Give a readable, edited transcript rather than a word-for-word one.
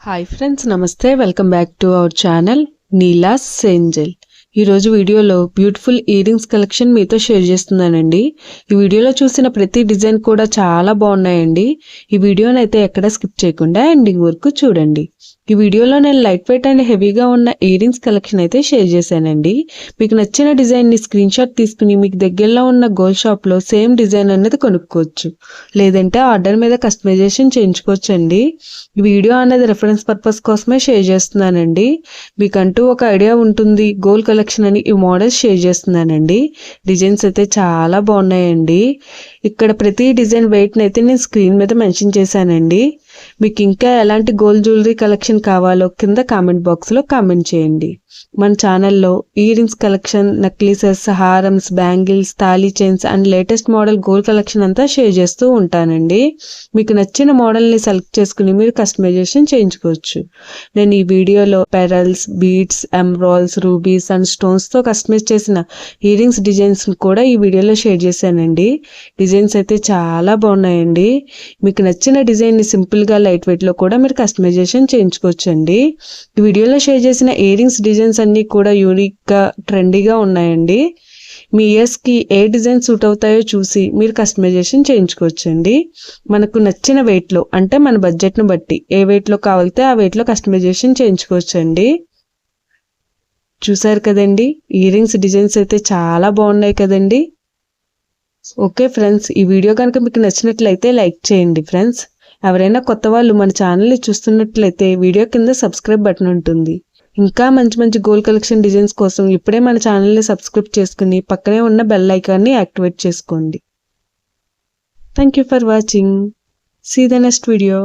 Hi friends, నమస్తే. Welcome back to our channel Neela's Angel. ఈరోజు వీడియోలో బ్యూటిఫుల్ ఇయర్ రింగ్స్ కలెక్షన్ మీతో షేర్ చేస్తున్నానండి. ఈ వీడియోలో చూసిన ప్రతి డిజైన్ కూడా చాలా బాగున్నాయండి. ఈ వీడియోని అయితే ఎక్కడ స్కిప్ చేయకుండా ఎండింగ్ వరకు చూడండి. ఈ వీడియోలో నేను లైట్ వెయిట్ అండ్ హెవీగా ఉన్న ఇయర్ రింగ్స్ కలెక్షన్ అయితే షేర్ చేశానండి. మీకు నచ్చిన డిజైన్ని స్క్రీన్ షాట్ తీసుకుని మీకు దగ్గరలో ఉన్న గోల్డ్ షాప్లో సేమ్ డిజైన్ అనేది కొనుక్కోవచ్చు, లేదంటే ఆర్డర్ మీద కస్టమైజేషన్ చేయించుకోవచ్చు అండి. ఈ వీడియో అనేది రెఫరెన్స్ పర్పస్ కోసమే షేర్ చేస్తున్నానండి. మీకంటూ ఒక ఐడియా ఉంటుంది గోల్డ్ కలెక్షన్ అని ఈ మోడల్స్ షేర్ చేస్తున్నానండి. డిజైన్స్ అయితే చాలా బాగున్నాయండి. ఇక్కడ ప్రతి డిజైన్ వెయిట్ని అయితే నేను స్క్రీన్ మీద మెన్షన్ చేశానండి. మీకు ఇంకా ఎలాంటి గోల్డ్ జ్యువెలరీ కలెక్షన్ కావాలో కింద కామెంట్ బాక్స్లో కామెంట్ చేయండి. మన ఛానల్లో ఇయర్ రింగ్స్ కలెక్షన్, నెక్లెసెస్, హారమ్స్, బ్యాంగిల్స్, తాళీ chains and latest model gold collection అంతా షేర్ చేస్తూ ఉంటానండి. మీకు నచ్చిన మోడల్ని సెలెక్ట్ చేసుకుని మీరు కస్టమైజేషన్ చేయించుకోవచ్చు. నేను ఈ వీడియోలో pearls, beads, emeralds, rubies and స్టోన్స్తో కస్టమైజ్ చేసిన ఇయర్ రింగ్స్ డిజైన్స్ కూడా ఈ వీడియోలో షేర్ చేశానండి. డిజైన్స్ అయితే చాలా బాగున్నాయండి. మీకు నచ్చిన డిజైన్ని సింపుల్గా లైట్ వెయిట్లో కూడా మీరు కస్టమైజేషన్ చేయించుకోవచ్చు అండి. ఈ వీడియోలో షేర్ చేసిన ఇయర్ రింగ్స్ డిజైన్స్ అన్నీ కూడా యూనిక్గా, ట్రెండీగా ఉన్నాయండి. మీ ఇయర్స్కి ఏ డిజైన్ సూట్ అవుతాయో చూసి మీరు కస్టమైజేషన్ చేయించుకోవచ్చు అండి. మనకు నచ్చిన వెయిట్లో, అంటే మన బడ్జెట్ను బట్టి ఏ వెయిట్లో కావాలితే ఆ వెయిట్లో కస్టమైజేషన్ చేయించుకోవచ్చు అండి. చూసారు కదండి, ఇయర్ రింగ్స్ డిజైన్స్ అయితే చాలా బాగున్నాయి కదండి. ఓకే ఫ్రెండ్స్, ఈ వీడియో కనుక మీకు నచ్చినట్లయితే లైక్ చేయండి ఫ్రెండ్స్. ఎవరైనా కొత్త వాళ్ళు మన ఛానల్ని చూస్తున్నట్లయితే వీడియో కింద సబ్స్క్రైబ్ బటన్ ఉంటుంది. ఇంకా మంచి మంచి గోల్డ్ కలెక్షన్ డిజైన్స్ కోసం ఇప్పుడే మన ఛానల్ని సబ్స్క్రైబ్ చేసుకుని పక్కనే ఉన్న బెల్ ఐకాన్ని యాక్టివేట్ చేసుకోండి. Thank you for watching. See the next video.